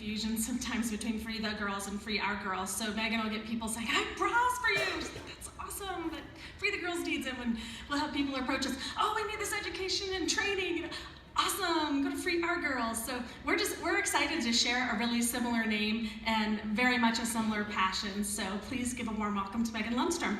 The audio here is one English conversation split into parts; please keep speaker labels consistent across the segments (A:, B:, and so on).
A: confusion sometimes between Free the Girls and Free Our Girls. So Megan will get people saying, I have bras for you. She's like, that's awesome, but Free the Girls needs them. And we'll have people approach us, oh, I need this education and training. Awesome, go to Free Our Girls. So we're excited to share a really similar name and very much a similar passion. So please give a warm welcome to Megan Lundstrom.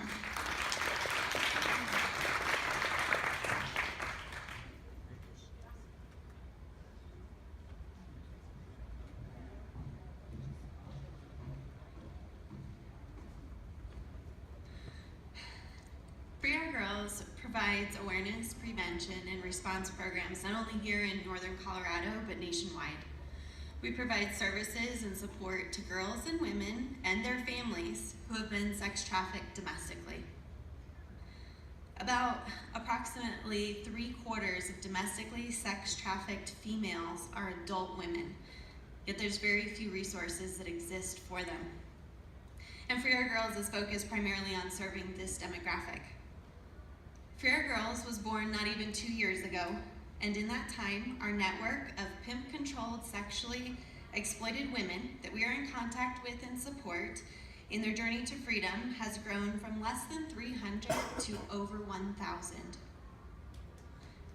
B: Free Our Girls provides awareness, prevention, and response programs not only here in northern Colorado, but nationwide. We provide services and support to girls and women and their families who have been sex trafficked domestically. About approximately 3/4 of domestically sex trafficked females are adult women, yet there's very few resources that exist for them. And Free Our Girls is focused primarily on serving this demographic. Free Our Girls was born not even 2 years ago, and in that time, our network of pimp-controlled, sexually exploited women that we are in contact with and support in their journey to freedom has grown from less than 300 to over 1,000.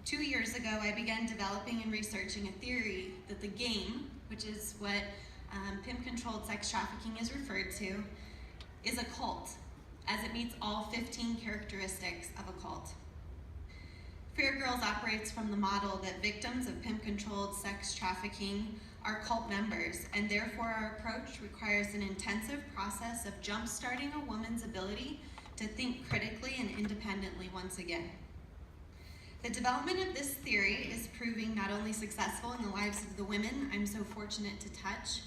B: 2 years ago, I began developing and researching a theory that the game, which is what pimp-controlled sex trafficking is referred to, is a cult, as it meets all 15 characteristics of a cult. Free Our Girls operates from the model that victims of pimp-controlled sex trafficking are cult members, and therefore our approach requires an intensive process of jump-starting a woman's ability to think critically and independently once again. The development of this theory is proving not only successful in the lives of the women I'm so fortunate to touch,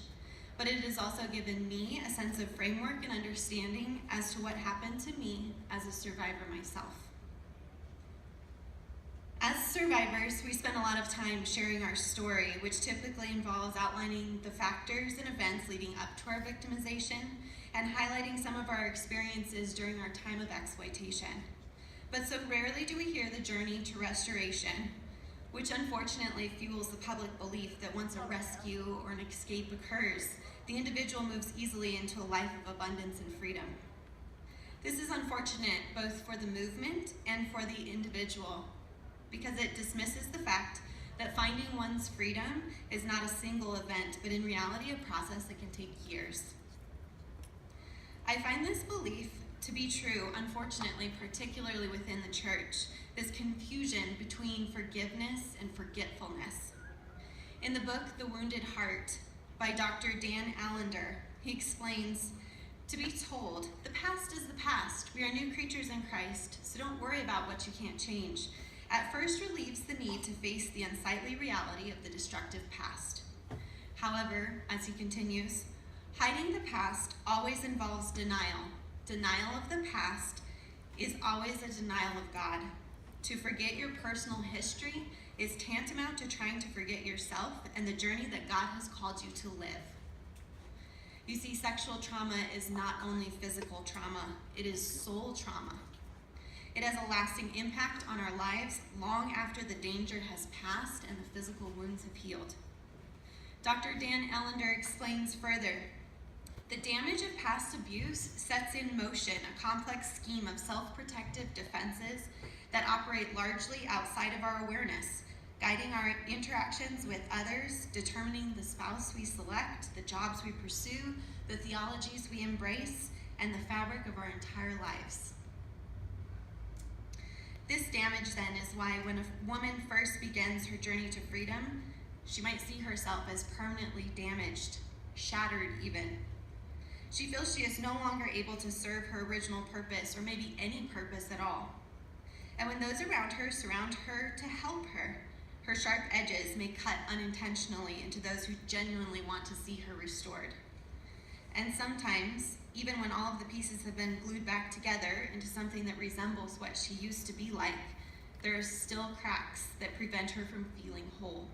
B: but it has also given me a sense of framework and understanding as to what happened to me as a survivor myself. As survivors, we spend a lot of time sharing our story, which typically involves outlining the factors and events leading up to our victimization and highlighting some of our experiences during our time of exploitation. But so rarely do we hear the journey to restoration, which unfortunately fuels the public belief that once a rescue or an escape occurs, the individual moves easily into a life of abundance and freedom. This is unfortunate both for the movement and for the individual, because it dismisses the fact that finding one's freedom is not a single event, but in reality a process that can take years. I find this belief to be true, unfortunately, particularly within the church, this confusion between forgiveness and forgetfulness. In the book, The Wounded Heart, by Dr. Dan Allender, he explains, to be told, the past is the past. We are new creatures in Christ, so don't worry about what you can't change. At first relieves the need to face the unsightly reality of the destructive past. However, as he continues, hiding the past always involves denial. Denial of the past is always a denial of God. To forget your personal history is tantamount to trying to forget yourself and the journey that God has called you to live. You see, sexual trauma is not only physical trauma, it is soul trauma. It has a lasting impact on our lives long after the danger has passed and the physical wounds have healed. Dr. Dan Allender explains further, the damage of past abuse sets in motion a complex scheme of self-protective defenses that operate largely outside of our awareness, guiding our interactions with others, determining the spouse we select, the jobs we pursue, the theologies we embrace, and the fabric of our entire lives. This damage then is why when a woman first begins her journey to freedom, she might see herself as permanently damaged, shattered even. She feels she is no longer able to serve her original purpose, or maybe any purpose at all. And when those around her surround her to help her, her sharp edges may cut unintentionally into those who genuinely want to see her restored. And sometimes, even when all of the pieces have been glued back together into something that resembles what she used to be like, there are still cracks that prevent her from feeling whole.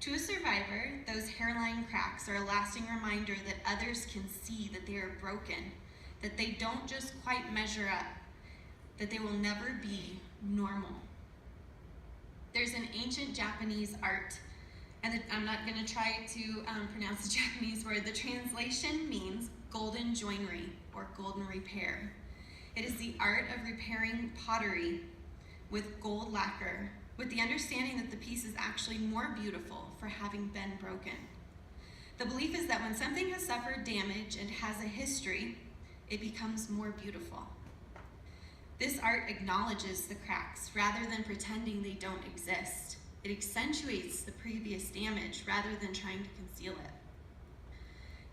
B: To a survivor, those hairline cracks are a lasting reminder that others can see that they are broken, that they don't just quite measure up, that they will never be normal. There's an ancient Japanese art And I'm not going to try to pronounce the Japanese word. The translation means golden joinery or golden repair. It is the art of repairing pottery with gold lacquer, with the understanding that the piece is actually more beautiful for having been broken. The belief is that when something has suffered damage and has a history, it becomes more beautiful. This art acknowledges the cracks rather than pretending they don't exist. It accentuates the previous damage rather than trying to conceal it.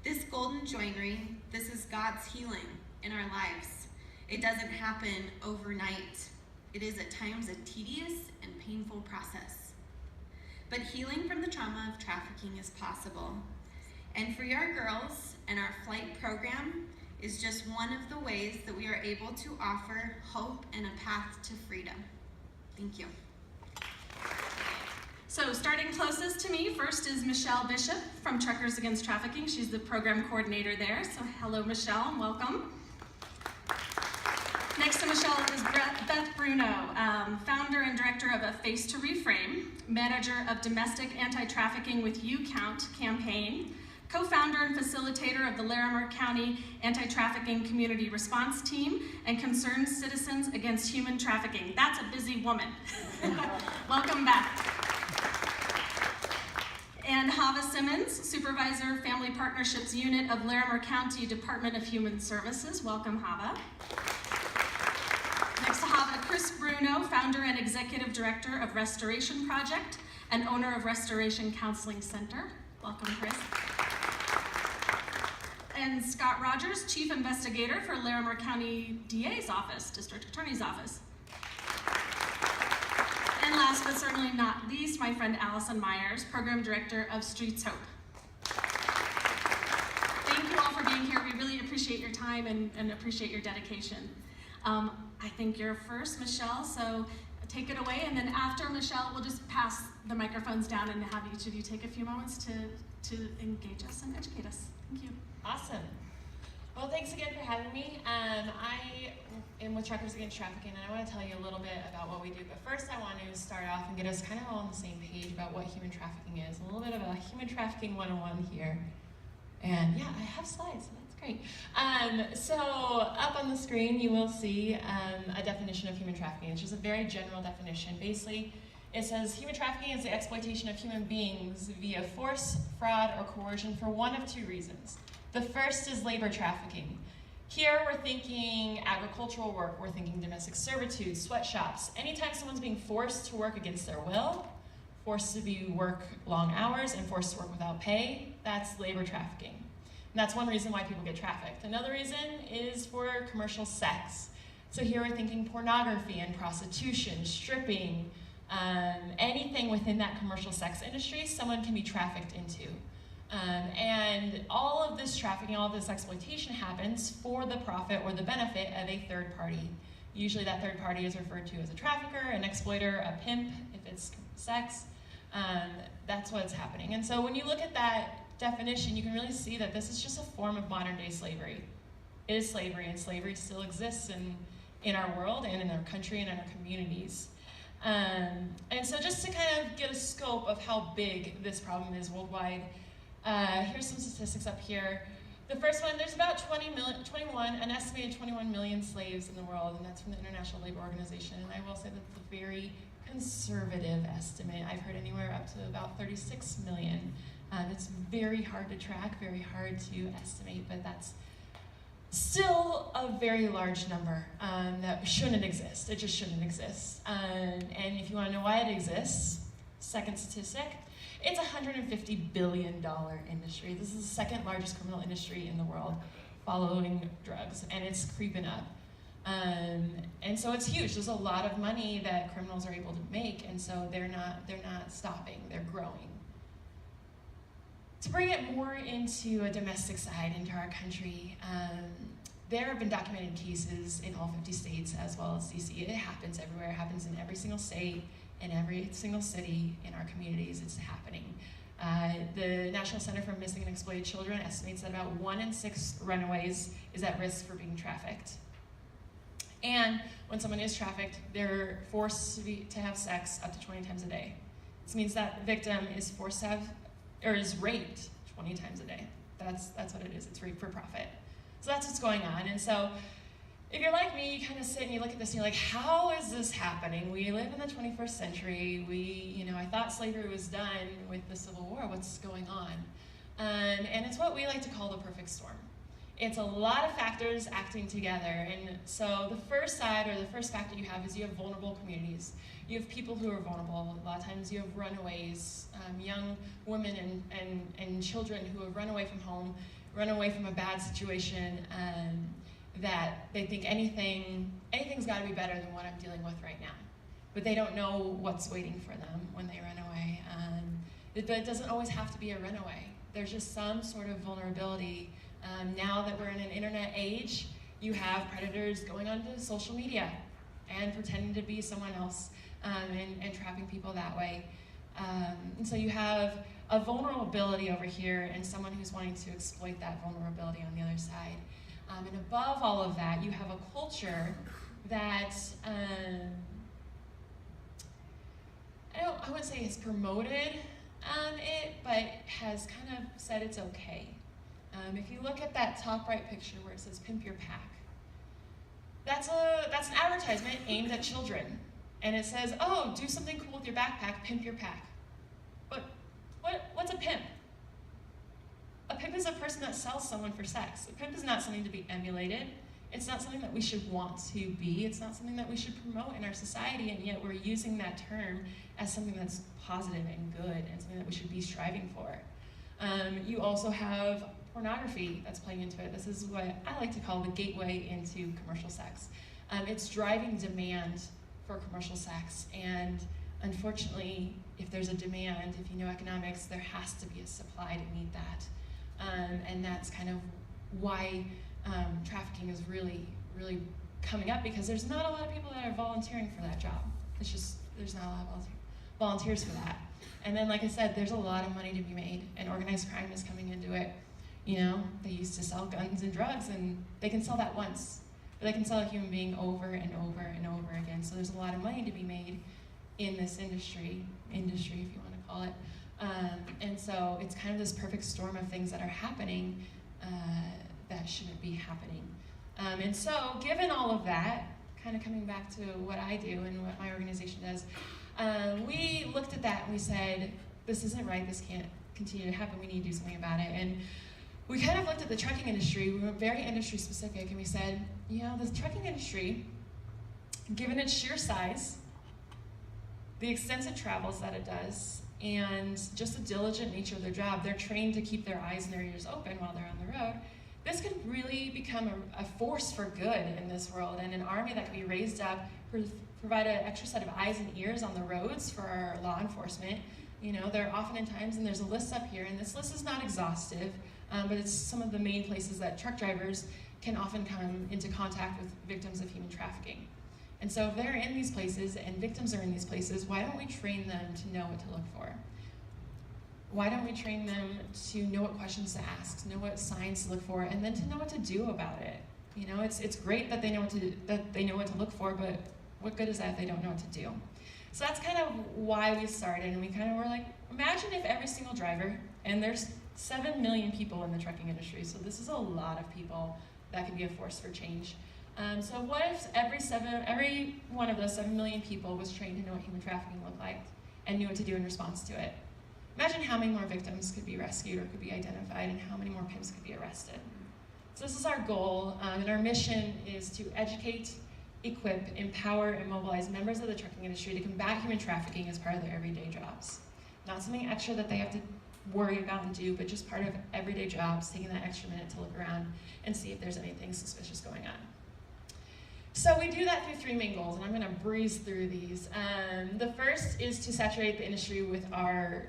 B: This golden joinery, this is God's healing in our lives. It doesn't happen overnight. It is at times a tedious and painful process. But healing from the trauma of trafficking is possible. And Free Our Girls and our flight program is just one of the ways that we are able to offer hope and a path to freedom. Thank you.
A: So starting closest to me, first is Michelle Bishop from Truckers Against Trafficking. She's the program coordinator there. So hello, Michelle, and welcome. Next to Michelle is Beth Bruno, founder and director of A Face to Reframe, manager of Domestic Anti-Trafficking with You Count campaign, co-founder and facilitator of the Larimer County Anti-Trafficking Community Response Team, and Concerned Citizens Against Human Trafficking. That's a busy woman. Welcome back. And Hava Simmons, Supervisor Family Partnerships Unit of Larimer County Department of Human Services. Welcome, Hava. Next to Hava, Chris Bruno, founder and executive director of Restoration Project and owner of Restoration Counseling Center. Welcome, Chris. And Scott Rogers, chief investigator for Larimer County DA's office, District Attorney's office. And last but certainly not least, my friend Allison Myers, program director of Streets Hope. Thank you all for being here. We really appreciate your time and appreciate your dedication. I think you're first, Michelle, so take it away, and then after Michelle, we'll just pass the microphones down and have each of you take a few moments to engage us and educate us. Thank you.
C: Awesome. Well, thanks again for having me. I am with Truckers Against Trafficking, and I want to tell you a little bit about what we do. But first, I want to start off and get us kind of all on the same page about what human trafficking is. A little bit of a human trafficking 101 here. And yeah, I have slides, so that's great. So up on the screen, you will see a definition of human trafficking. It's just a very general definition. Basically, it says human trafficking is the exploitation of human beings via force, fraud, or coercion for one of two reasons. The first is labor trafficking. Here we're thinking agricultural work, we're thinking domestic servitude, sweatshops. Anytime someone's being forced to work against their will, forced to work long hours, and forced to work without pay, that's labor trafficking. And that's one reason why people get trafficked. Another reason is for commercial sex. So here we're thinking pornography and prostitution, stripping, anything within that commercial sex industry, someone can be trafficked into. And all of this trafficking, all of this exploitation happens for the profit or the benefit of a third party. Usually that third party is referred to as a trafficker, an exploiter, a pimp, if it's sex. That's what's happening. And so when you look at that definition, you can really see that this is just a form of modern day slavery. It is slavery, and slavery still exists in our world and in our country and in our communities. And so just to kind of get a scope of how big this problem is worldwide, here's some statistics up here. The first one, there's about an estimated 21 million slaves in the world, and that's from the International Labor Organization. And I will say that's a very conservative estimate. I've heard anywhere up to about 36 million. It's very hard to track, very hard to estimate, but that's still a very large number that shouldn't exist. It just shouldn't exist. And if you want to know why it exists, second statistic, it's a $150 billion industry. This is the second largest criminal industry in the world, following drugs, and it's creeping up. And so it's huge. There's a lot of money that criminals are able to make, and so they're not stopping. They're growing. To bring it more into a domestic side, into our country, there have been documented cases in all 50 states as well as DC. It happens everywhere. It happens in every single state, in every single city, in our communities. It's happening. The National Center for Missing and Exploited Children estimates that about 1 in 6 runaways is at risk for being trafficked. And when someone is trafficked, they're forced to have sex up to 20 times a day. This means that victim is forced to have, or is raped 20 times a day. That's what it is. It's rape for profit. So that's what's going on. And so if you're like me, you kind of sit and you look at this and you're like, how is this happening? We live in the 21st century. I thought slavery was done with the Civil War. What's going on? And it's what we like to call the perfect storm. It's a lot of factors acting together. And so the first side, or the first factor you have, is you have vulnerable communities. You have people who are vulnerable. A lot of times you have runaways, young women and children who have run away from home, run away from a bad situation, that they think anything's got to be better than what I'm dealing with right now. But they don't know what's waiting for them when they run away. But it doesn't always have to be a runaway. There's just some sort of vulnerability. Now that we're in an internet age, you have predators going onto social media and pretending to be someone else, and trapping people that way. And so you have a vulnerability over here and someone who's wanting to exploit that vulnerability on the other side. And above all of that, you have a culture that, I wouldn't say has promoted it, but has kind of said it's okay. If you look at that top right picture where it says "Pimp Your Pack," that's an advertisement aimed at children, and it says, "Oh, do something cool with your backpack, pimp your pack." But what's a pimp? A pimp is a person that sells someone for sex. A pimp is not something to be emulated. It's not something that we should want to be. It's not something that we should promote in our society, and yet we're using that term as something that's positive and good and something that we should be striving for. You also have pornography that's playing into it. This is what I like to call the gateway into commercial sex. It's driving demand for commercial sex, and unfortunately, if there's a demand, if you know economics, there has to be a supply to meet that. And that's kind of why trafficking is really, really coming up, because there's not a lot of people that are volunteering for that job. It's just, there's not a lot of volunteers for that. And then, like I said, there's a lot of money to be made, and organized crime is coming into it. They used to sell guns and drugs, and they can sell that once, but they can sell a human being over and over and over again. So there's a lot of money to be made in this industry if you want to call it. And so it's kind of this perfect storm of things that are happening that shouldn't be happening. And so given all of that, kind of coming back to what I do and what my organization does, we looked at that and we said, this isn't right, this can't continue to happen, we need to do something about it. And we kind of looked at the trucking industry, we were very industry specific, and we said, the trucking industry, given its sheer size, the extensive travels that it does, and just the diligent nature of their job, they're trained to keep their eyes and their ears open while they're on the road. This could really become a force for good in this world, and an army that could be raised up, provide an extra set of eyes and ears on the roads for our law enforcement. There are oftentimes, and there's a list up here, and this list is not exhaustive, but it's some of the main places that truck drivers can often come into contact with victims of human trafficking. And so if they're in these places and victims are in these places, why don't we train them to know what to look for? Why don't we train them to know what questions to ask, to know what signs to look for, and then to know what to do about it? It's great that they know what to look for, but what good is that if they don't know what to do? So that's kind of why we started, and we kind of were like, imagine if every single driver, and there's 7 million people in the trucking industry, so this is a lot of people that could be a force for change. So what if every one of those 7 million people was trained to know what human trafficking looked like and knew what to do in response to it? Imagine how many more victims could be rescued or could be identified, and how many more pimps could be arrested. So this is our goal, and our mission is to educate, equip, empower, and mobilize members of the trucking industry to combat human trafficking as part of their everyday jobs. Not something extra that they have to worry about and do, but just part of everyday jobs, taking that extra minute to look around and see if there's anything suspicious going on. So we do that through 3 main goals, and I'm going to breeze through these. The first is to saturate the industry with our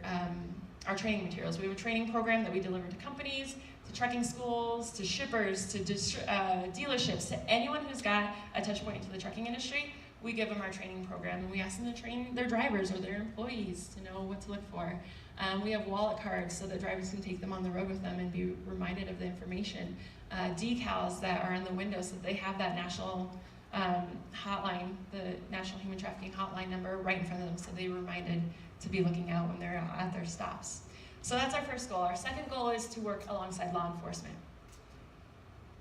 C: training materials. We have a training program that we deliver to companies, to trucking schools, to shippers, to dealerships, to anyone who's got a touch point into the trucking industry. We give them our training program, and we ask them to train their drivers or their employees to know what to look for. We have wallet cards so that drivers can take them on the road with them and be reminded of the information. Decals that are on the window so that they have that national hotline, the National Human Trafficking Hotline number right in front of them, so they're reminded to be looking out when they're at their stops. So that's our first goal. Our second goal is to work alongside law enforcement.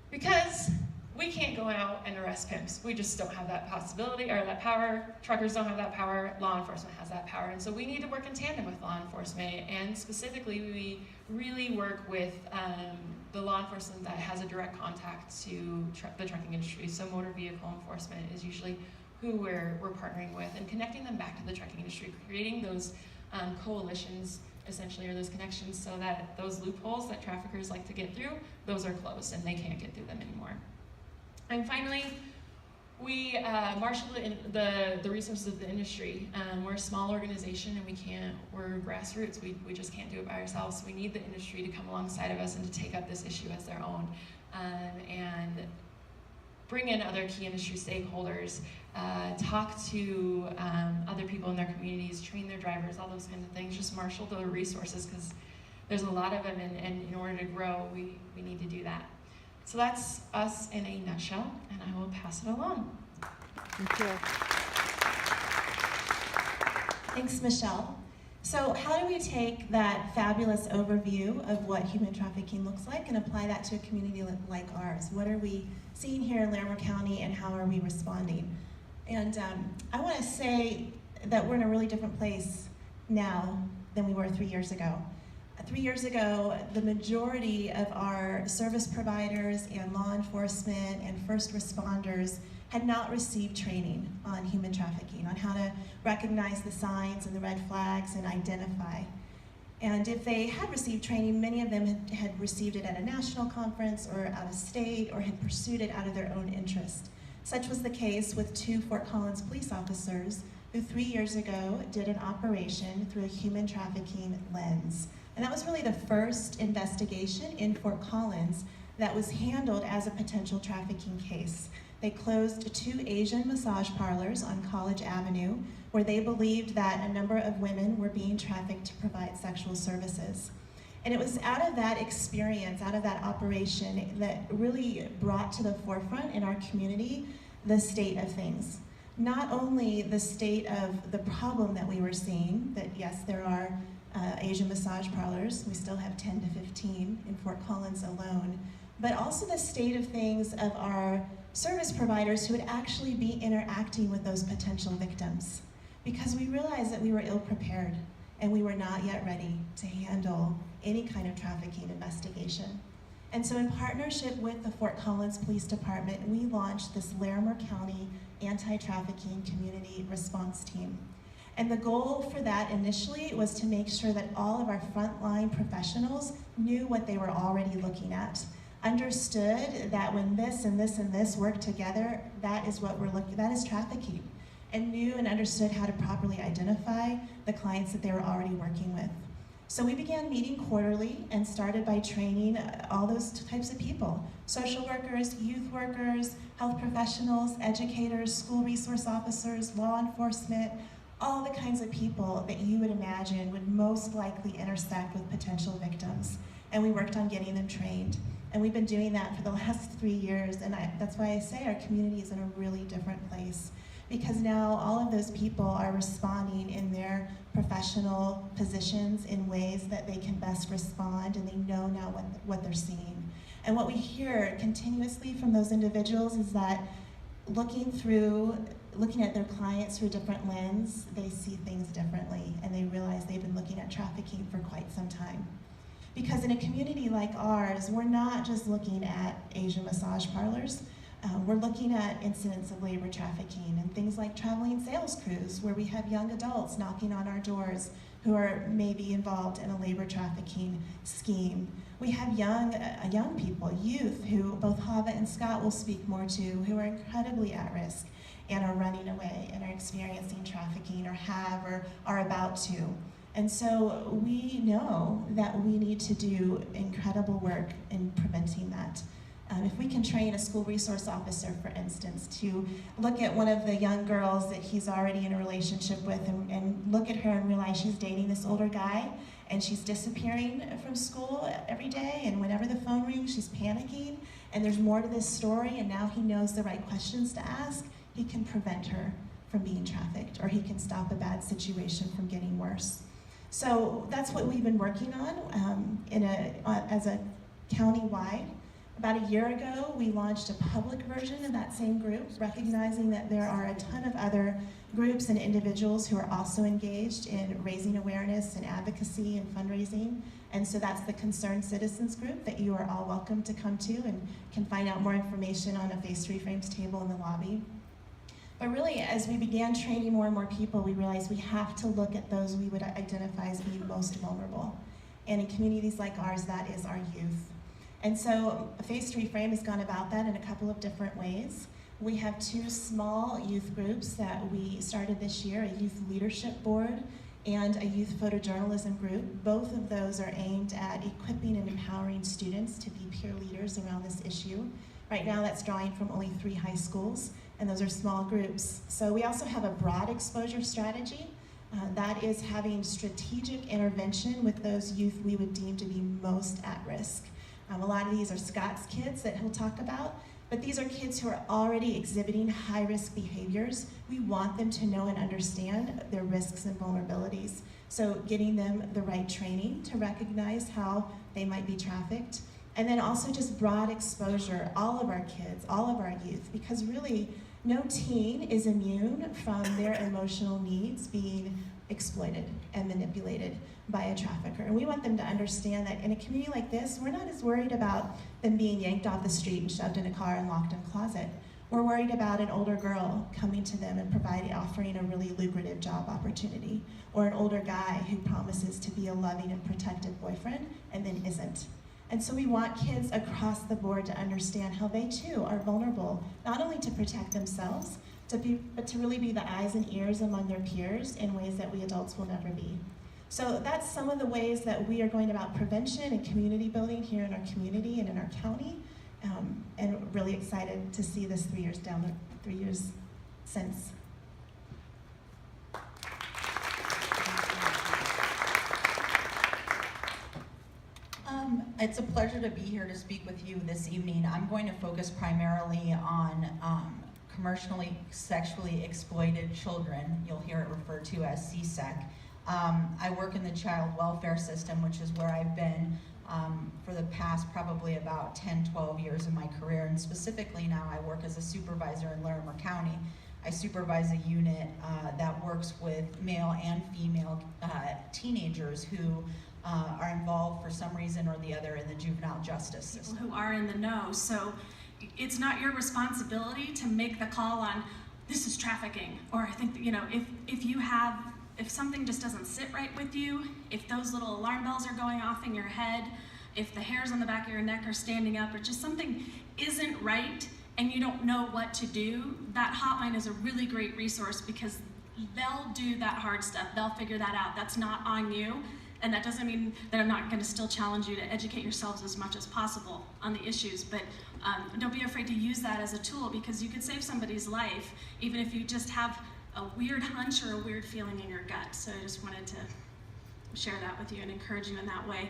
C: Because we can't go out and arrest pimps. We just don't have that possibility or that power. Truckers don't have that power. Law enforcement has that power. And so we need to work in tandem with law enforcement. And specifically, we really work with the law enforcement that has a direct contact to the trucking industry. So motor vehicle enforcement is usually who we're partnering with and connecting them back to the trucking industry, creating those coalitions essentially, or those connections, so that those loopholes that traffickers like to get through, those are closed and they can't get through them anymore. And finally, we marshal the resources of the industry. We're a small organization and we're grassroots. We just can't do it by ourselves. So we need the industry to come alongside of us and to take up this issue as their own, and bring in other key industry stakeholders, talk to other people in their communities, train their drivers, all those kinds of things. Just marshal the resources, because there's a lot of them, and in order to grow, we need to do that. So that's us in a nutshell, and I will pass it along.
D: Thank you.
E: Thanks, Michelle. So how do we take that fabulous overview of what human trafficking looks like and apply that to a community like ours? What are we seeing here in Larimer County, and how are we responding? And I want to say that we're in a really different place now than we were 3 years ago. 3 years ago, the majority of our service providers and law enforcement and first responders had not received training on human trafficking, on how to recognize the signs and the red flags and identify. And if they had received training, many of them had received it at a national conference or out of state, or had pursued it out of their own interest. Such was the case with 2 Fort Collins police officers who 3 years ago did an operation through a human trafficking lens. And that was really the first investigation in Fort Collins that was handled as a potential trafficking case. They closed 2 Asian massage parlors on College Avenue, where they believed that a number of women were being trafficked to provide sexual services. And it was out of that experience, out of that operation, that really brought to the forefront in our community the state of things. Not only the state of the problem that we were seeing, that yes, there are Asian massage parlors, we still have 10 to 15 in Fort Collins alone, but also the state of things of our service providers who would actually be interacting with those potential victims. Because we realized that we were ill-prepared and we were not yet ready to handle any kind of trafficking investigation. And so in partnership with the Fort Collins Police Department, we launched this Larimer County Anti-Trafficking Community Response Team. And the goal for that initially was to make sure that all of our frontline professionals knew what they were already looking at, understood that when this and this and this work together, that is what that is trafficking, and knew and understood how to properly identify the clients that they were already working with. So we began meeting quarterly and started by training all those types of people: social workers, youth workers, health professionals, educators, school resource officers, law enforcement, all the kinds of people that you would imagine would most likely intersect with potential victims. And we worked on getting them trained. And we've been doing that for the last 3 years, and that's why I say our community is in a really different place. Because now all of those people are responding in their professional positions in ways that they can best respond, and they know now what they're seeing. And what we hear continuously from those individuals is that looking at their clients through a different lens, they see things differently, and they realize they've been looking at trafficking for quite some time. Because in a community like ours, we're not just looking at Asian massage parlors. We're looking at incidents of labor trafficking and things like traveling sales crews, where we have young adults knocking on our doors who are maybe involved in a labor trafficking scheme. We have young people, youth, who both Hava and Scott will speak more to, who are incredibly at risk and are running away and are experiencing trafficking, or have, or are about to. And so we know that we need to do incredible work in preventing that. If we can train a school resource officer, for instance, to look at one of the young girls that he's already in a relationship with, and look at her and realize she's dating this older guy, and she's disappearing from school every day, and whenever the phone rings, she's panicking, and there's more to this story, and now he knows the right questions to ask, he can prevent her from being trafficked, or he can stop a bad situation from getting worse. So that's what we've been working on as a county-wide. About a year ago, we launched a public version of that same group, recognizing that there are a ton of other groups and individuals who are also engaged in raising awareness and advocacy and fundraising. And so that's the Concerned Citizens group that you are all welcome to come to, and can find out more information on a Face Reframes table in the lobby. But really, as we began training more and more people, we realized we have to look at those we would identify as being most vulnerable. And in communities like ours, that is our youth. And so Face Reframe has gone about that in a couple of different ways. We have 2 small youth groups that we started this year, a youth leadership board and a youth photojournalism group. Both of those are aimed at equipping and empowering students to be peer leaders around this issue. Right now that's drawing from only 3 high schools, and those are small groups. So we also have a broad exposure strategy. That is having strategic intervention with those youth we would deem to be most at risk. A lot of these are Scott's kids that he'll talk about, but these are kids who are already exhibiting high-risk behaviors. We want them to know and understand their risks and vulnerabilities. So getting them the right training to recognize how they might be trafficked. And then also just broad exposure, all of our kids, all of our youth, because really no teen is immune from their emotional needs being exploited and manipulated by a trafficker. And we want them to understand that in a community like this, we're not as worried about them being yanked off the street and shoved in a car and locked in a closet. We're worried about an older girl coming to them and offering a really lucrative job opportunity, or an older guy who promises to be a loving and protective boyfriend and then isn't. And so we want kids across the board to understand how they too are vulnerable, not only to protect themselves, but to really be the eyes and ears among their peers in ways that we adults will never be. So that's some of the ways that we are going about prevention and community building here in our community and in our county, and really excited to see this 3 years since.
D: It's a pleasure to be here to speak with you this evening. I'm going to focus primarily on commercially sexually exploited children. You'll hear it referred to as CSEC. I work in the child welfare system, which is where I've been for the past probably about 10, 12 years of my career, and specifically now I work as a supervisor in Larimer County. I supervise a unit that works with male and female teenagers who are involved for some reason or the other in the juvenile justice system.
A: People who are in the know. So it's not your responsibility to make the call on, this is trafficking, or I think that, you know, if something just doesn't sit right with you, if those little alarm bells are going off in your head, if the hairs on the back of your neck are standing up, or just something isn't right and you don't know what to do, that hotline is a really great resource, because they'll do that hard stuff. They'll figure that out. That's not on you. And that doesn't mean that I'm not going to still challenge you to educate yourselves as much as possible on the issues, but don't be afraid to use that as a tool, because you could save somebody's life even if you just have a weird hunch or a weird feeling in your gut. So I just wanted to share that with you and encourage you in that way.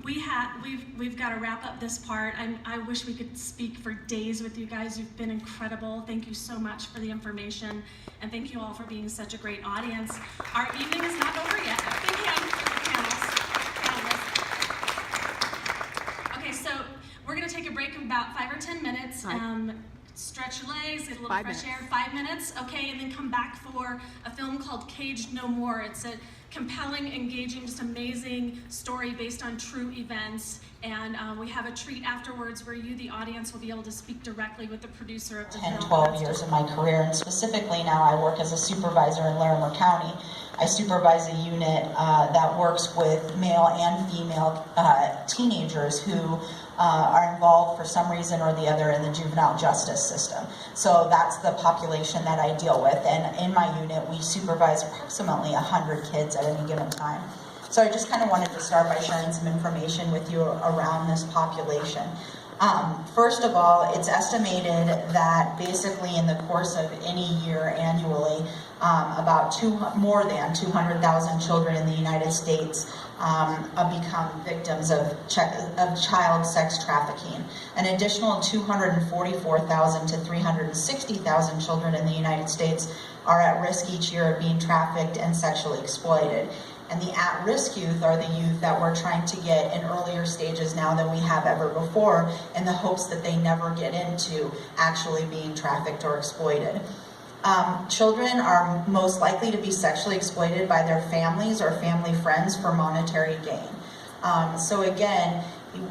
A: We've got to wrap up this part. I wish we could speak for days with you guys. You've been incredible. Thank you so much for the information, and thank you all for being such a great audience. Our evening is not over yet. Thank you. Okay, so we're going to take a break of about 5 or 10 minutes. Stretch your legs, get a little fresh air, 5 minutes, okay, and then come back for a film called Caged No More. It's a compelling, engaging, just amazing story based on true events, and we have a treat afterwards where you, the audience, will be able to speak directly with the producer of the film.
D: 10, 12 years of my career, and specifically now I work as a supervisor in Larimer County. I supervise a unit that works with male and female teenagers who are involved for some reason or the other in the juvenile justice system. So that's the population that I deal with, and in my unit we supervise approximately 100 kids at any given time. So I just kind of wanted to start by sharing some information with you around this population. First of all, it's estimated that basically in the course of any year annually, more than 200,000 children in the United States become victims of child sex trafficking. An additional 244,000 to 360,000 children in the United States are at risk each year of being trafficked and sexually exploited. And the at-risk youth are the youth that we're trying to get in earlier stages now than we have ever before, in the hopes that they never get into actually being trafficked or exploited. Children are most likely to be sexually exploited by their families or family friends for monetary gain. So again,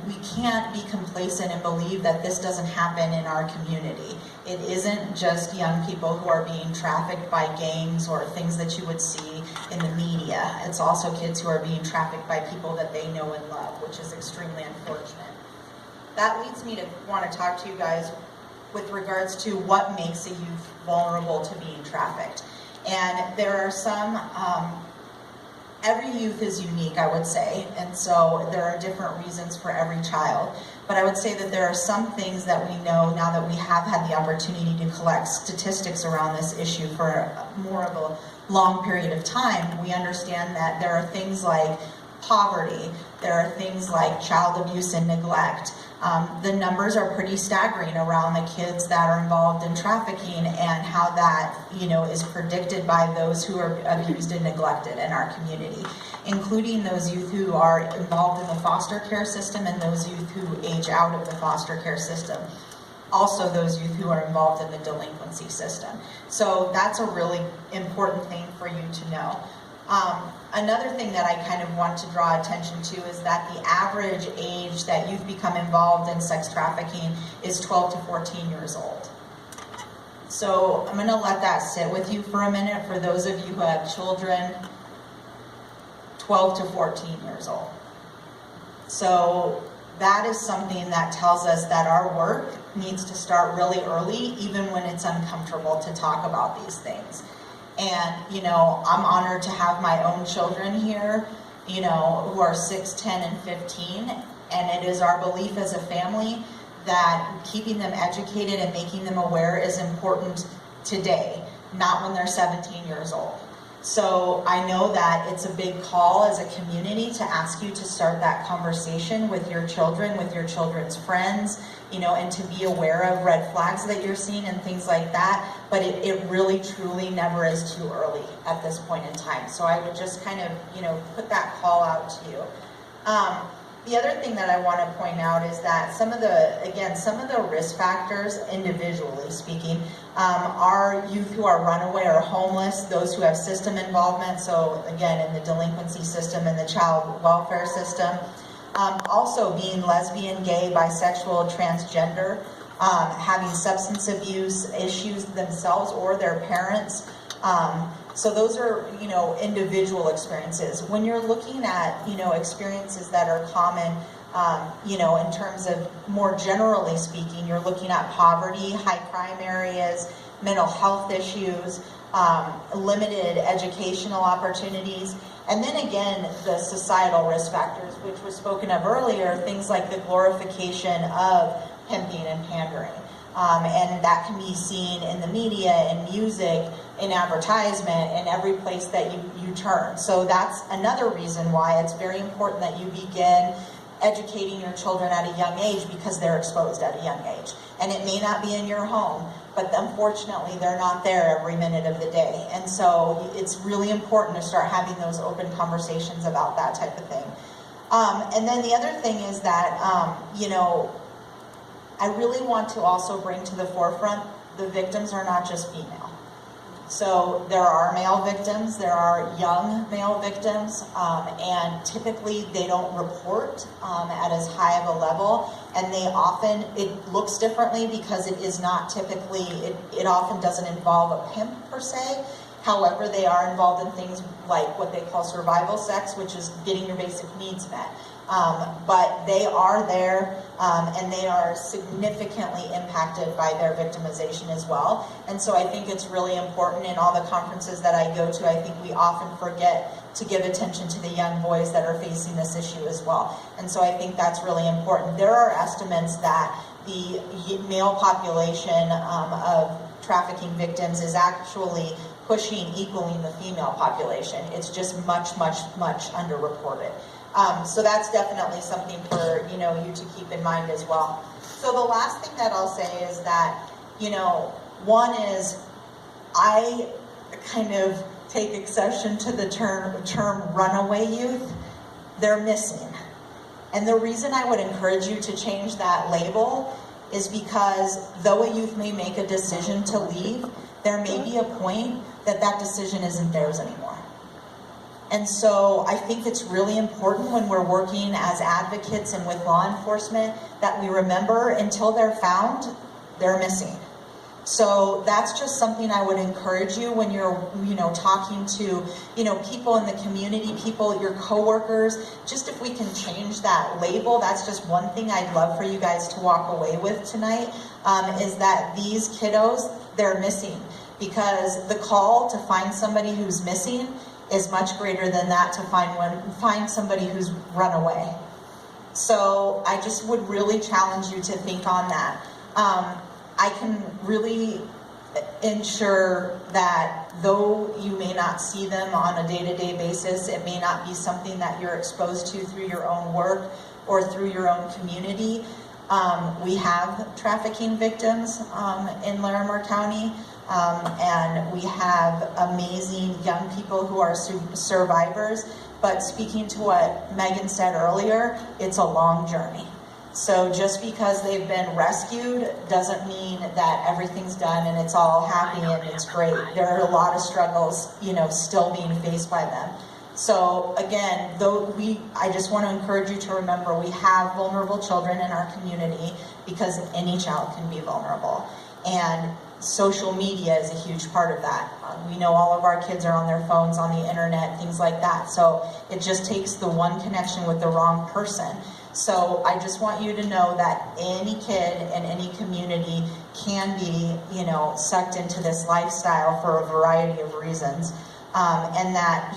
D: we can't be complacent and believe that this doesn't happen in our community. It isn't just young people who are being trafficked by gangs or things that you would see in the media. It's also kids who are being trafficked by people that they know and love, which is extremely unfortunate. That leads me to want to talk to you guys with regards to what makes a youth vulnerable to being trafficked. And there are some, every youth is unique, I would say, and so there are different reasons for every child. But I would say that there are some things that we know now that we have had the opportunity to collect statistics around this issue for more of a long period of time. We understand that there are things like poverty, there are things like child abuse and neglect. The numbers are pretty staggering around the kids that are involved in trafficking and how that, is predicted by those who are abused and neglected in our community, including those youth who are involved in the foster care system and those youth who age out of the foster care system. Also those youth who are involved in the delinquency system. So that's a really important thing for you to know. Another thing that I kind of want to draw attention to is that the average age that youth become involved in sex trafficking is 12 to 14 years old. So I'm going to let that sit with you for a minute for those of you who have children 12 to 14 years old. So that is something that tells us that our work needs to start really early, even when it's uncomfortable to talk about these things. And, I'm honored to have my own children here, who are 6, 10, and 15. And it is our belief as a family that keeping them educated and making them aware is important today, not when they're 17 years old. So I know that it's a big call as a community to ask you to start that conversation with your children, with your children's friends, and to be aware of red flags that you're seeing and things like that. But it really, truly never is too early at this point in time. So I would just kind of, put that call out to you. The other thing that I want to point out is that some of the risk factors, individually speaking, are youth who are runaway or homeless, those who have system involvement, so again, in the delinquency system and the child welfare system. Also being lesbian, gay, bisexual, transgender, having substance abuse issues themselves or their parents. So those are, individual experiences. When you're looking at, experiences that are common, in terms of more generally speaking, you're looking at poverty, high crime areas, mental health issues, limited educational opportunities, and then again, the societal risk factors, which was spoken of earlier, things like the glorification of pimping and pandering. And that can be seen in the media, in music, in advertisement, in every place that you turn. So that's another reason why it's very important that you begin educating your children at a young age, because they're exposed at a young age. And it may not be in your home, but unfortunately they're not there every minute of the day. And so it's really important to start having those open conversations about that type of thing. And then the other thing is that, I really want to also bring to the forefront, the victims are not just female. So there are male victims, there are young male victims, and typically they don't report at as high of a level, and it looks differently because it is not typically, it often doesn't involve a pimp per se. However, they are involved in things like what they call survival sex, which is getting your basic needs met. But they are there, and they are significantly impacted by their victimization as well. And so I think it's really important in all the conferences that I go to, I think we often forget to give attention to the young boys that are facing this issue as well. And so I think that's really important. There are estimates that the male population of trafficking victims is actually equaling the female population. It's just much, much, much underreported. So that's definitely something for you to keep in mind as well. So the last thing that I'll say is that one is I kind of take exception to the term runaway youth. They're missing. And the reason I would encourage you to change that label is because though a youth may make a decision to leave, there may be a point that that decision isn't theirs anymore. And so I think it's really important when we're working as advocates and with law enforcement that we remember until they're found, they're missing. So that's just something I would encourage you when you're, talking to, people in the community, people, your coworkers. Just if we can change that label, that's just one thing I'd love for you guys to walk away with tonight, is that these kiddos, they're missing. Because the call to find somebody who's missing is much greater than that to find somebody who's run away. So I just would really challenge you to think on that. I can really ensure that though you may not see them on a day-to-day basis, it may not be something that you're exposed to through your own work or through your own community. We have trafficking victims in Larimer County, and we have amazing young people who are survivors. But speaking to what Megan said earlier, it's a long journey. So just because they've been rescued doesn't mean that everything's done and it's all happy and it's great. There are a lot of struggles, still being faced by them. So again, I just want to encourage you to remember we have vulnerable children in our community because any child can be vulnerable. And social media is a huge part of that. We know all of our kids are on their phones, on the internet, things like that. So it just takes the one connection with the wrong person. So I just want you to know that any kid in any community can be, sucked into this lifestyle for a variety of reasons. And that,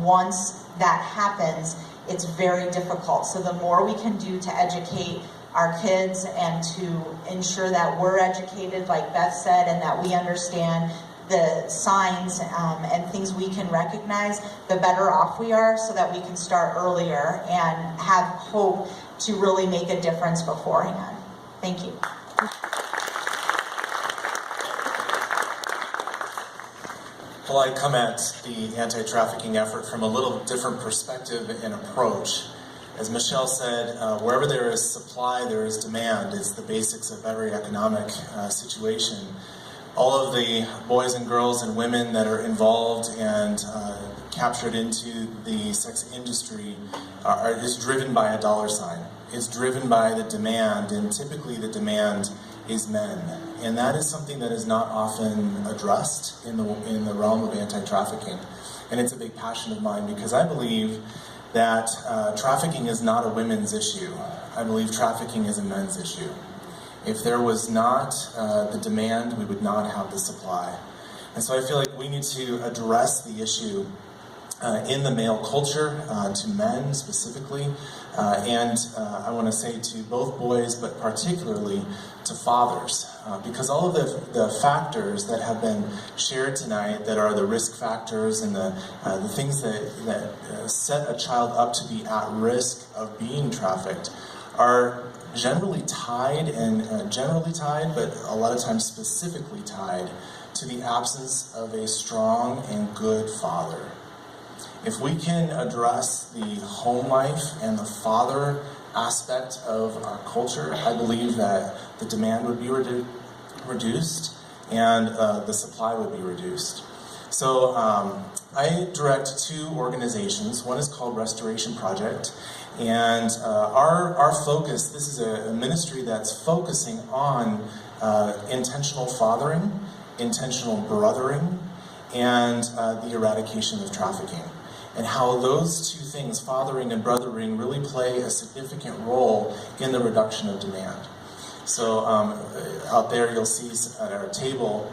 D: once that happens, it's very difficult. So the more we can do to educate our kids and to ensure that we're educated, like Beth said, and that we understand the signs and things we can recognize, the better off we are, so that we can start earlier and have hope to really make a difference beforehand. Thank you.
F: Well, I come at the anti-trafficking effort from a little different perspective and approach. As Michelle said, wherever there is supply, there is demand. It's the basics of every economic situation. All of the boys and girls and women that are involved and captured into the sex industry is driven by a dollar sign. It's driven by the demand, and typically the demand is men. And that is something that is not often addressed in the realm of anti-trafficking. And it's a big passion of mine because I believe that trafficking is not a women's issue. I believe trafficking is a men's issue. If there was not the demand, we would not have the supply. And so I feel like we need to address the issue in the male culture, to men specifically, and I want to say to both boys, but particularly to fathers, because all of the factors that have been shared tonight that are the risk factors and the things that set a child up to be at risk of being trafficked are generally tied, but a lot of times specifically tied to the absence of a strong and good father. If we can address the home life and the father aspect of our culture, I believe that the demand would be reduced and the supply would be reduced. So I direct two organizations. One is called Restoration Project, and our focus, this is a ministry that's focusing on intentional fathering, intentional brothering, and the eradication of trafficking. And how those two things, fathering and brothering, really play a significant role in the reduction of demand. So out there you'll see at our table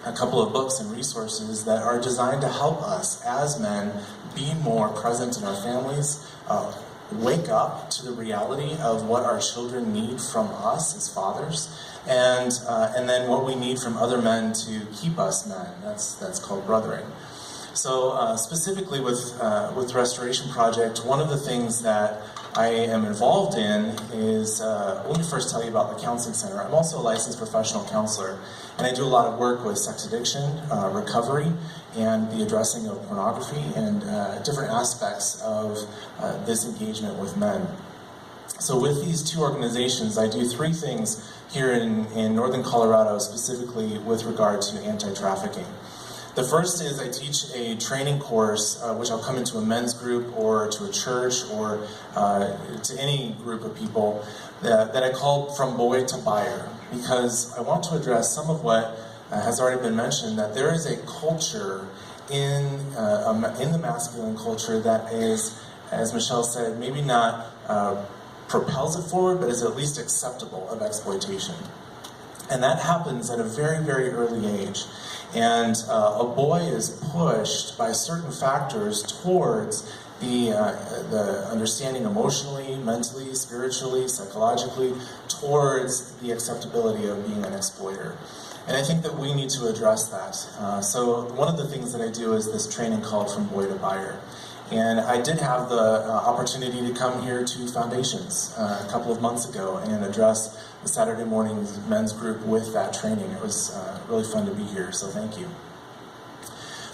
F: a couple of books and resources that are designed to help us as men be more present in our families, wake up to the reality of what our children need from us as fathers, and then what we need from other men to keep us men. That's called brothering. So specifically with Restoration Project, one of the things that I am involved in is, let me first tell you about the Counseling Center. I'm also a licensed professional counselor, and I do a lot of work with sex addiction, recovery, and the addressing of pornography and different aspects of this engagement with men. So with these two organizations, I do three things here in northern Colorado, specifically with regard to anti-trafficking. The first is I teach a training course, which I'll come into a men's group or to a church or to any group of people that I call From Boy to Buyer, because I want to address some of what has already been mentioned, that there is a culture in the masculine culture that is, as Michelle said, maybe not propels it forward, but is at least acceptable of exploitation. And that happens at a very, very early age. And a boy is pushed by certain factors towards the understanding emotionally, mentally, spiritually, psychologically, towards the acceptability of being an exploiter. And I think that we need to address that. So one of the things that I do is this training called From Boy to Buyer. And I did have the opportunity to come here to Foundations a couple of months ago and address the Saturday morning men's group with that training. It was really fun to be here, so thank you.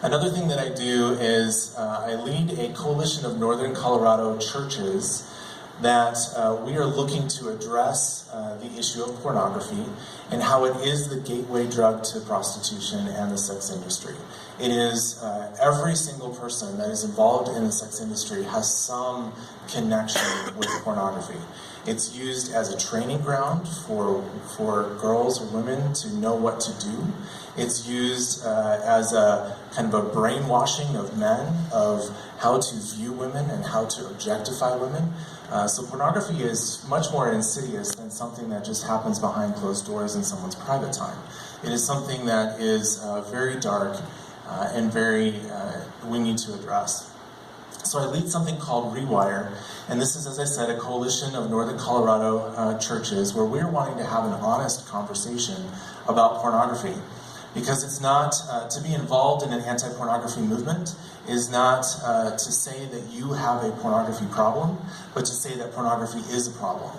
F: Another thing that I do is I lead a coalition of northern Colorado churches that we are looking to address the issue of pornography and how it is the gateway drug to prostitution and the sex industry. It is every single person that is involved in the sex industry has some connection with pornography. It's used as a training ground for girls or women to know what to do. It's used as a kind of a brainwashing of men of how to view women and how to objectify women. So pornography is much more insidious than something that just happens behind closed doors in someone's private time. It is something that is very dark and very we need to address. So I lead something called Rewire, and this is, as I said, a coalition of northern Colorado churches where we're wanting to have an honest conversation about pornography. Because it's not, to be involved in an anti-pornography movement is not to say that you have a pornography problem, but to say that pornography is a problem.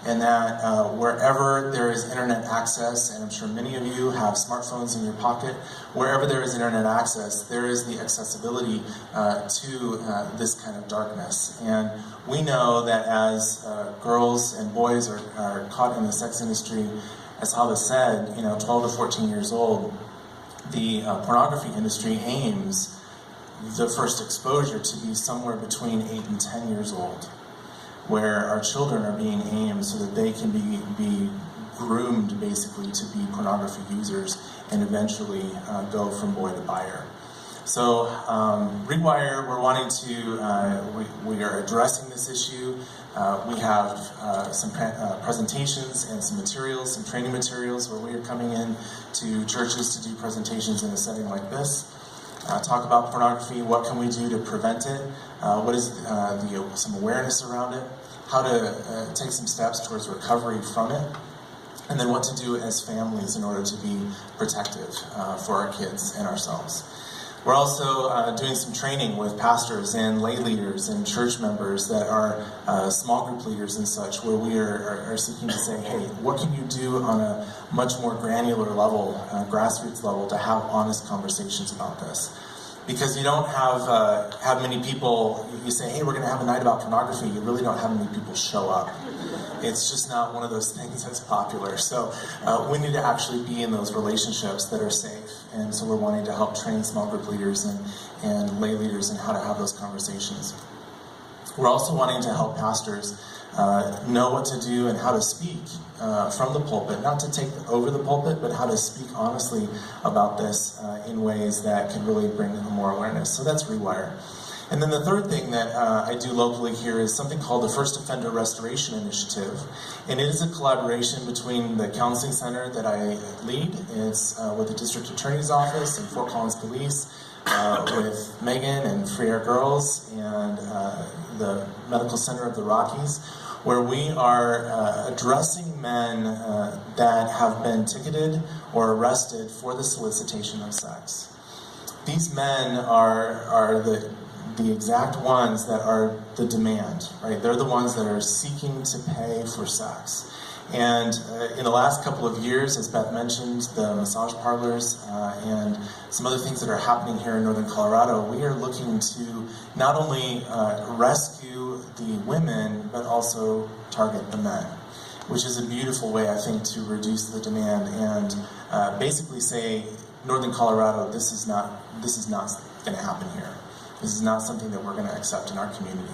F: And that wherever there is internet access, and I'm sure many of you have smartphones in your pocket, wherever there is internet access, there is the accessibility to this kind of darkness. And we know that as girls and boys are caught in the sex industry, as Hava said, 12 to 14 years old, the pornography industry aims the first exposure to be somewhere between 8 and 10 years old, where our children are being aimed so that they can be groomed basically to be pornography users and eventually go from boy to buyer. So Rewire, we're wanting to, we are addressing this issue. We have some presentations and some materials, some training materials where we are coming in to churches to do presentations in a setting like this. Talk about pornography, what can we do to prevent it, what is some awareness around it, how to take some steps towards recovery from it, and then what to do as families in order to be protective for our kids and ourselves. We're also doing some training with pastors and lay leaders and church members that are small group leaders and such, where we are seeking to say, hey, what can you do on a much more granular level, grassroots level, to have honest conversations about this? Because you don't have many people, you say, hey, we're going to have a night about pornography, you really don't have many people show up. It's just not one of those things that's popular. So we need to actually be in those relationships that are safe. And so we're wanting to help train small group leaders and lay leaders in how to have those conversations. We're also wanting to help pastors know what to do and how to speak from the pulpit, not to take over the pulpit, but how to speak honestly about this in ways that can really bring more awareness. So that's Rewire. And then the third thing that I do locally here is something called the First Offender Restoration Initiative. And it is a collaboration between the Counseling Center that I lead. It's with the District Attorney's Office and Fort Collins Police, with Megan and Free Our Girls and the Medical Center of the Rockies, where we are addressing men that have been ticketed or arrested for the solicitation of sex. these men are the exact ones that are the demand, right? They're the ones that are seeking to pay for sex. And in the last couple of years, as Beth mentioned, the massage parlors and some other things that are happening here in Northern Colorado, we are looking to not only rescue the women, but also target the men, which is a beautiful way, I think, to reduce the demand and basically say, Northern Colorado, this is not going to happen here. This is not something that we're going to accept in our community.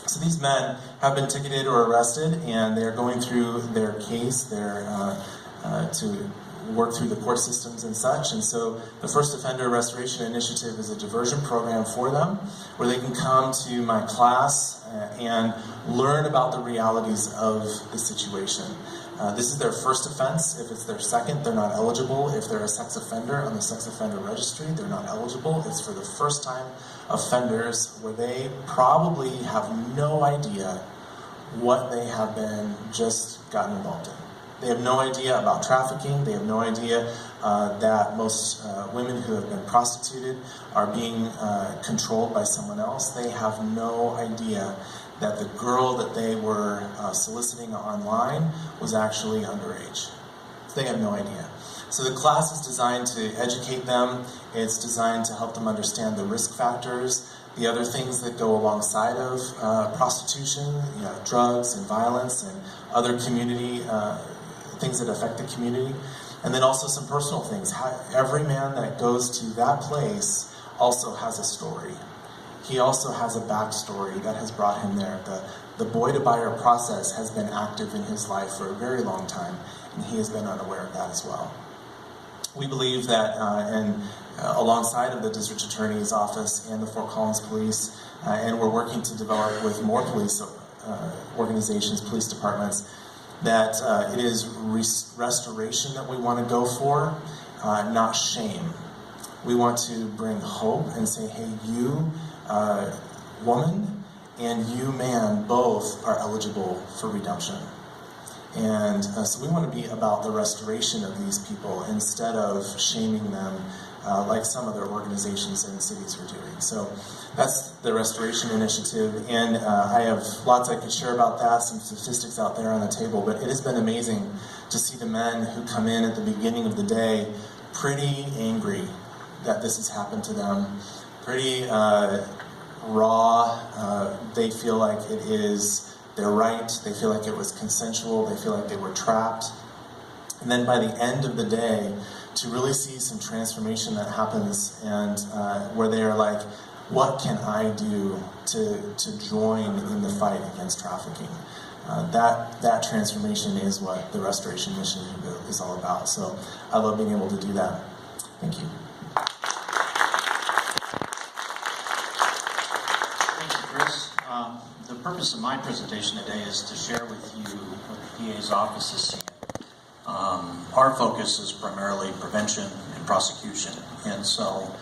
F: So these men have been ticketed or arrested, and they're going through their case. They're to work through the court systems and such. And so the First Offender Restoration Initiative is a diversion program for them, where they can come to my class and learn about the realities of the situation. This is their first offense. If it's their second, they're not eligible. If they're a sex offender on the sex offender registry, they're not eligible. It's for the first time offenders where they probably have no idea what they have been just gotten involved in. They have no idea about trafficking. They have no idea that most women who have been prostituted are being controlled by someone else. They have no idea that the girl that they were soliciting online was actually underage. They have no idea. So the class is designed to educate them. It's designed to help them understand the risk factors, the other things that go alongside of prostitution, drugs and violence and other community things that affect the community. And then also some personal things. Every man that goes to that place also has a story. He also has a backstory that has brought him there. The boy-to-buyer process has been active in his life for a very long time, and he has been unaware of that as well. We believe that, alongside of the District Attorney's Office and the Fort Collins Police, and we're working to develop with more police organizations, police departments, that it is restoration that we want to go for, not shame. We want to bring hope and say, hey, you, woman, and you, man, both are eligible for redemption. And so we want to be about the restoration of these people instead of shaming them like some other organizations and cities are doing. So that's the Restoration Initiative, and I have lots I could share about that, some statistics out there on the table, but it has been amazing to see the men who come in at the beginning of the day pretty angry that this has happened to them, pretty raw. They feel like it is their right, they feel like it was consensual, they feel like they were trapped. And then by the end of the day, to really see some transformation that happens, and where they are like, what can I do to join in the fight against trafficking? That transformation is what the Restoration Initiative is all about. So I love being able to do that. Thank you.
G: Thank you, Chris. The purpose of my presentation today is to share with you what the DA's office is seeing. Our focus is primarily prevention and prosecution, and so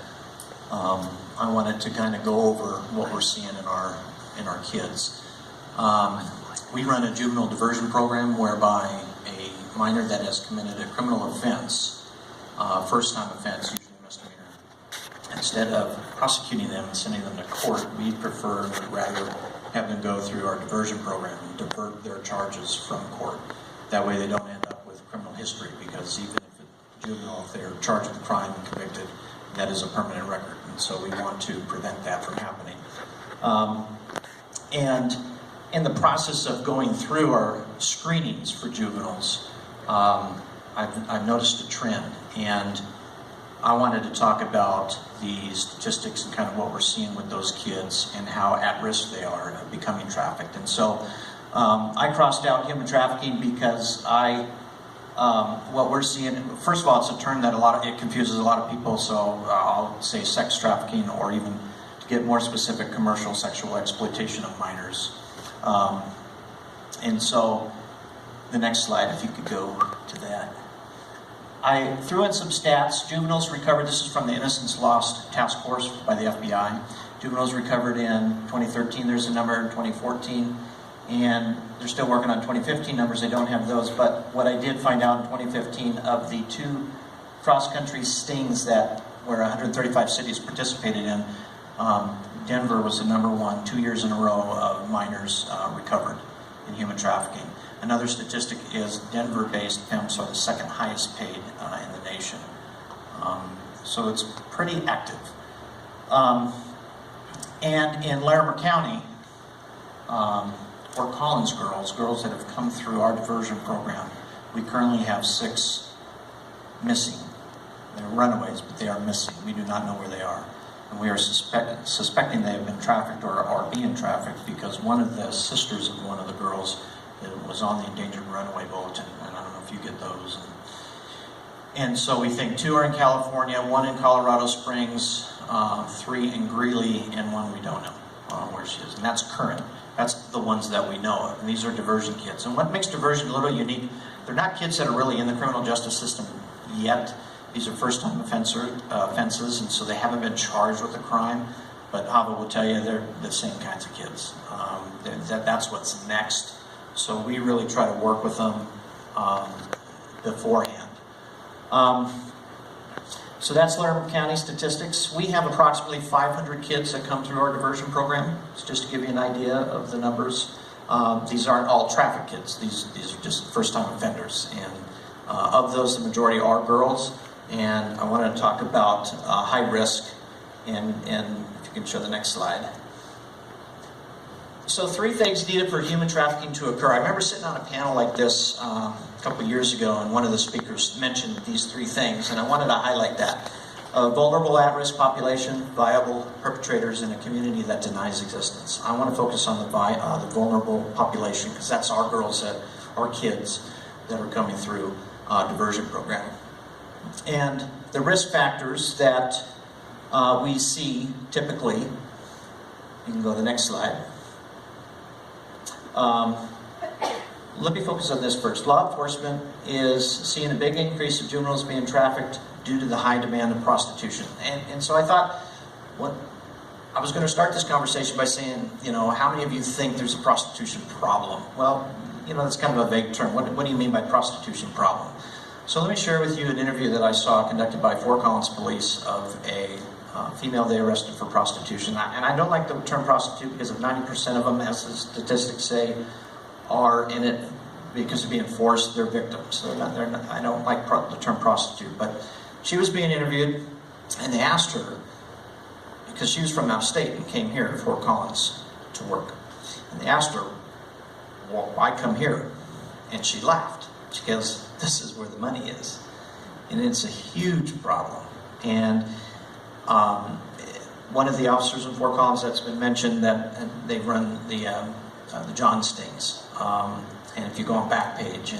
G: I wanted to kind of go over what we're seeing in our kids. We run a juvenile diversion program whereby a minor that has committed a criminal offense, first-time offense, usually misdemeanor, instead of prosecuting them and sending them to court, we prefer to rather have them go through our diversion program and divert their charges from court. That way they don't end up with criminal history, because even if a juvenile, if they're charged with a crime and convicted, that is a permanent record. And so we want to prevent that from happening. And in the process of going through our screenings for juveniles, I've noticed a trend, and I wanted to talk about the statistics and kind of what we're seeing with those kids and how at risk they are of becoming trafficked. And so I crossed out human trafficking because what we're seeing, first of all, it's a term that it confuses a lot of people, so I'll say sex trafficking, or even to get more specific, commercial sexual exploitation of minors. And so the next slide, if you could go to that. I threw in some stats. Juveniles recovered, this is from the Innocence Lost Task Force by the FBI. Juveniles recovered in 2013, there's a number in 2014, and they're still working on 2015 numbers, they don't have those, but what I did find out in 2015, of the 2 cross-country stings that where 135 cities participated in, Denver was the #1 2 years in a row of minors recovered in human trafficking. Another statistic is Denver-based pimps are the second highest paid in the nation. So it's pretty active. And in Larimer County, Fort Collins girls that have come through our diversion program, we currently have 6 missing. They're runaways, but they are missing. We do not know where they are. And we are suspecting they have been trafficked or are being trafficked because one of the sisters of one of the girls was on the endangered runaway bulletin, and I don't know if you get those. And so we think 2 are in California, 1 in Colorado Springs, 3 in Greeley, and 1 we don't know where she is. And that's current. That's the ones that we know of. And these are diversion kids. And what makes diversion a little unique, they're not kids that are really in the criminal justice system yet. These are first-time offenses, and so they haven't been charged with a crime. But Hava will tell you they're the same kinds of kids. That's what's next. So we really try to work with them beforehand. So that's Larimer County statistics. We have approximately 500 kids that come through our diversion program. It's just to give you an idea of the numbers. These aren't all traffic kids. These are just first-time offenders. And of those, the majority are girls. And I want to talk about high risk. And if you can show the next slide. So 3 things needed for human trafficking to occur. I remember sitting on a panel like this a couple years ago, and one of the speakers mentioned these 3 things, and I wanted to highlight that. A vulnerable at-risk population, viable perpetrators, and a community that denies existence. I want to focus on the vulnerable population, because that's our girls, that our kids that are coming through diversion program. And the risk factors that we see typically, you can go to the next slide. Let me focus on this first. Law enforcement is seeing a big increase of juveniles being trafficked due to the high demand of prostitution. And so I thought, I was going to start this conversation by saying, how many of you think there's a prostitution problem? Well, that's kind of a vague term. What do you mean by prostitution problem? So let me share with you an interview that I saw conducted by Fort Collins Police of a female they arrested for prostitution. And I don't like the term prostitute because of 90% of them, as the statistics say, are in it because of being forced. They're victims. I don't like the term prostitute, but she was being interviewed, and they asked her, because she was from out of state and came here to Fort Collins to work, and they asked her, well, why come here? And she laughed. She goes, this is where the money is. And it's a huge problem. And one of the officers in Fort Collins that's been mentioned, that they run the John Stings. And if you go on Backpage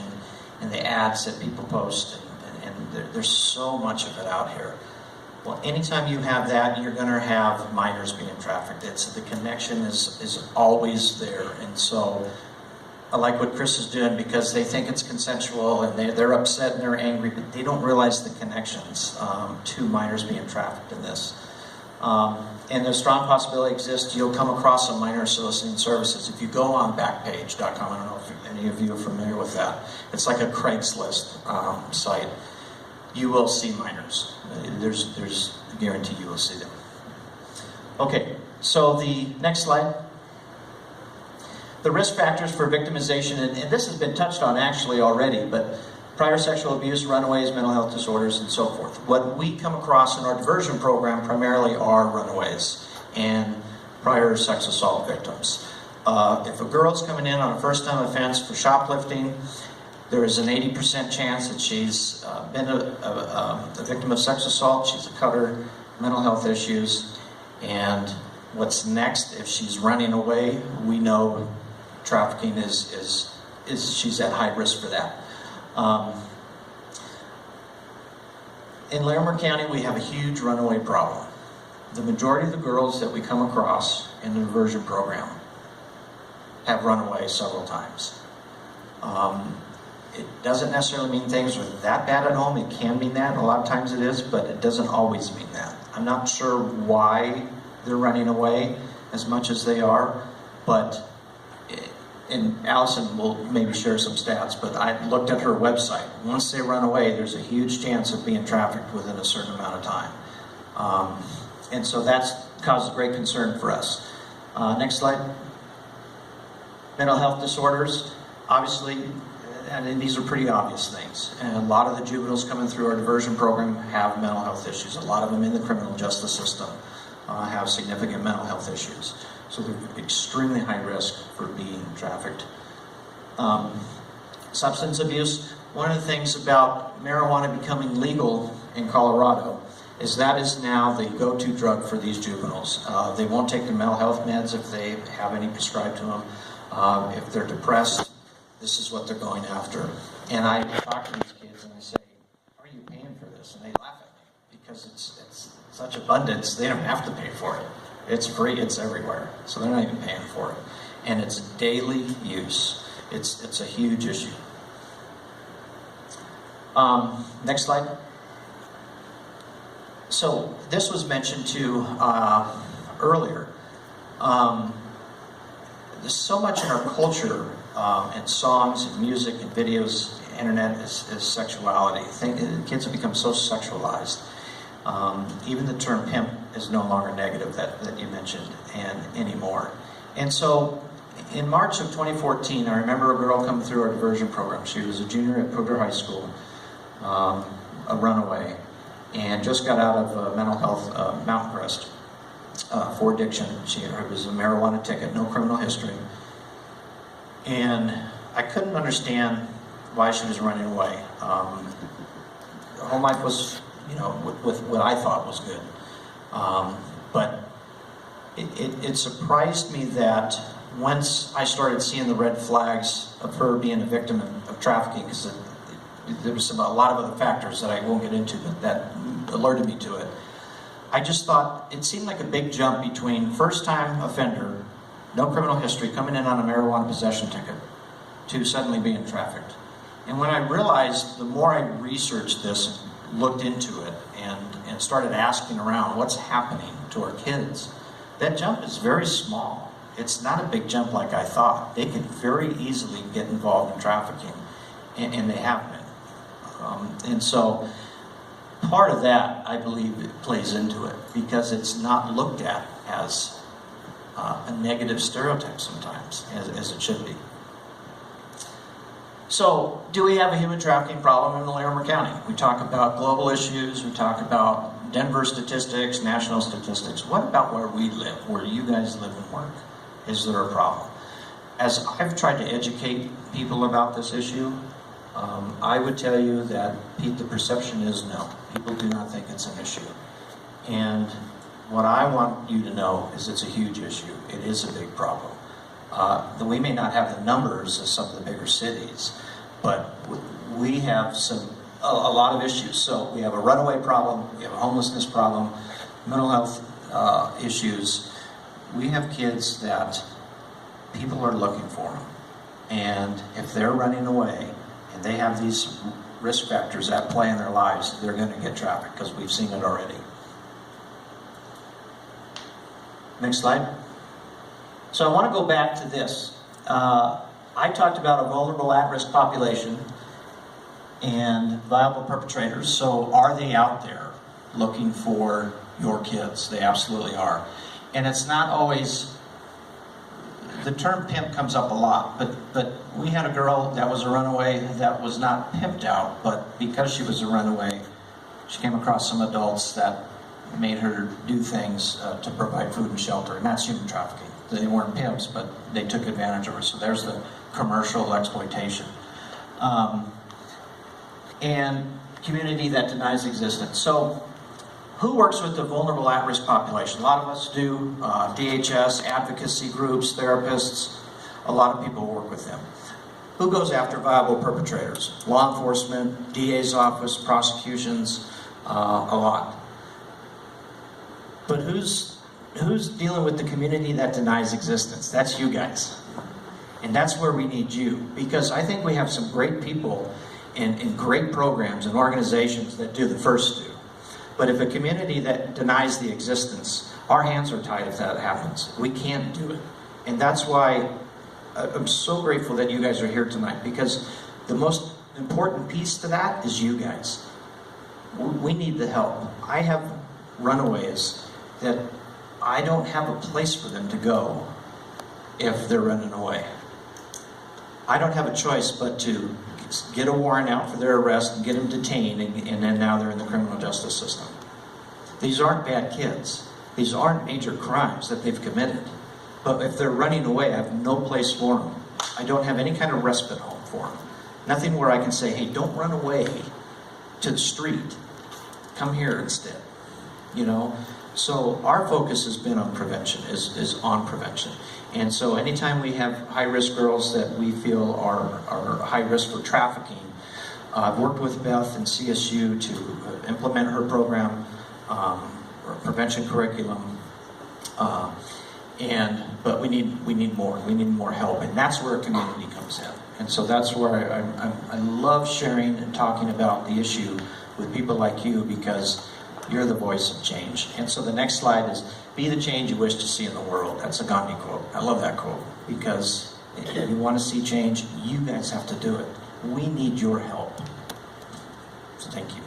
G: and the ads that people post, and there's so much of it out here. Well, anytime you have that, you're going to have minors being trafficked. The connection is always there. And so I like what Chris is doing, because they think it's consensual and they're upset and they're angry, but they don't realize the connections to minors being trafficked in this. And a strong possibility exists you'll come across some minor soliciting services. If you go on Backpage.com, I don't know if any of you are familiar with that. It's like a Craigslist site. You will see minors. There's a guarantee you will see them. Okay, so the next slide. The risk factors for victimization, and this has been touched on actually already, but prior sexual abuse, runaways, mental health disorders, and so forth. What we come across in our diversion program primarily are runaways and prior sex assault victims. If a girl's coming in on a first-time offense for shoplifting, there is an 80% chance that she's been a victim of sex assault, she's a cutter, mental health issues, and what's next, if she's running away, we know trafficking is she's at high risk for that. In Larimer County, we have a huge runaway problem. The majority of the girls that we come across in the diversion program have run away several times. It doesn't necessarily mean things are that bad at home. It can mean that, a lot of times it is, but it doesn't always mean that. I'm not sure why they're running away as much as they are, but and Allison will maybe share some stats, but I looked at her website. Once they run away, there's a huge chance of being trafficked within a certain amount of time. And so that's caused great concern for us. Next slide. Mental health disorders, obviously, and these are pretty obvious things. And a lot of the juveniles coming through our diversion program have mental health issues. A lot of them in the criminal justice system have significant mental health issues. So they're extremely high risk for being trafficked. Substance abuse, one of the things about marijuana becoming legal in Colorado is that is now the go-to drug for these juveniles. They won't take their mental health meds if they have any prescribed to them. If they're depressed, this is what they're going after. And I talk to these kids and I say, "Are you paying for this?" And they laugh at me because it's such abundance, they don't have to pay for it. It's free, it's everywhere. So they're not even paying for it. And it's daily use. It's a huge issue. Next slide. So this was mentioned too earlier. There's so much in our culture, and songs and music and videos, internet is sexuality. Kids have become so sexualized. Even the term pimp is no longer negative that you mentioned anymore. And so in March of 2014, I remember a girl coming through our diversion program. She was a junior at Kruger High School, a runaway, and just got out of mental health Mountain Crest for addiction. It was a marijuana ticket, no criminal history. And I couldn't understand why she was running away. Her home life was, with what I thought was good. But it surprised me that once I started seeing the red flags of her being a victim of trafficking, because there was a lot of other factors that I won't get into that alerted me to it. I just thought it seemed like a big jump between first-time offender, no criminal history, coming in on a marijuana possession ticket, to suddenly being trafficked. And when I realized, the more I researched this, looked into it, and started asking around what's happening to our kids, that jump is very small. It's not a big jump like I thought. They could very easily get involved in trafficking, and they have been. And so part of that, I believe, it plays into it, because it's not looked at as a negative stereotype sometimes, as it should be. So, do we have a human trafficking problem in Larimer County? We talk about global issues, we talk about Denver statistics, national statistics. What about where we live, where you guys live and work? Is there a problem? As I've tried to educate people about this issue, I would tell you that the perception is no. People do not think it's an issue. And what I want you to know is it's a huge issue. It is a big problem. We may not have the numbers of some of the bigger cities, but we have a lot of issues. So we have a runaway problem, we have a homelessness problem, mental health issues. We have kids that people are looking for them. And if they're running away, and they have these risk factors at play in their lives, they're going to get trafficked, because we've seen it already. Next slide. So I want to go back to this. I talked about a vulnerable at-risk population and viable perpetrators. So are they out there looking for your kids? They absolutely are. And it's not always, the term pimp comes up a lot, but we had a girl that was a runaway that was not pimped out, but because she was a runaway, she came across some adults that made her do things to provide food and shelter, and that's human trafficking. They weren't pimps, but they took advantage of her. So there's the commercial exploitation. And community that denies existence. So who works with the vulnerable at-risk population? A lot of us do. DHS, advocacy groups, therapists, a lot of people work with them. Who goes after viable perpetrators? Law enforcement, DA's office, prosecutions, a lot. But who's dealing with the community that denies existence? That's you guys. And that's where we need you, because I think we have some great people in great programs and organizations that do the first two. But if a community that denies the existence, our hands are tied if that happens. We can't do it. And that's why I'm so grateful that you guys are here tonight, because the most important piece to that is you guys. We need the help. I have runaways that I don't have a place for them to go if they're running away. I don't have a choice but to get a warrant out for their arrest and get them detained, and then now they're in the criminal justice system. These aren't bad kids. These aren't major crimes that they've committed. But if they're running away, I have no place for them. I don't have any kind of respite home for them. Nothing where I can say, hey, don't run away to the street. Come here instead. You know? So our focus has been on prevention, is on prevention. And so anytime we have high-risk girls that we feel are high risk for trafficking, I've worked with Beth and CSU to implement her program, prevention curriculum, but we need more. We need more help, and that's where a community comes in. And so that's where I love sharing and talking about the issue with people like you, because you're the voice of change. And so the next slide is, be the change you wish to see in the world. That's a Gandhi quote. I love that quote, because if you want to see change, you guys have to do it. We need your help. So thank you.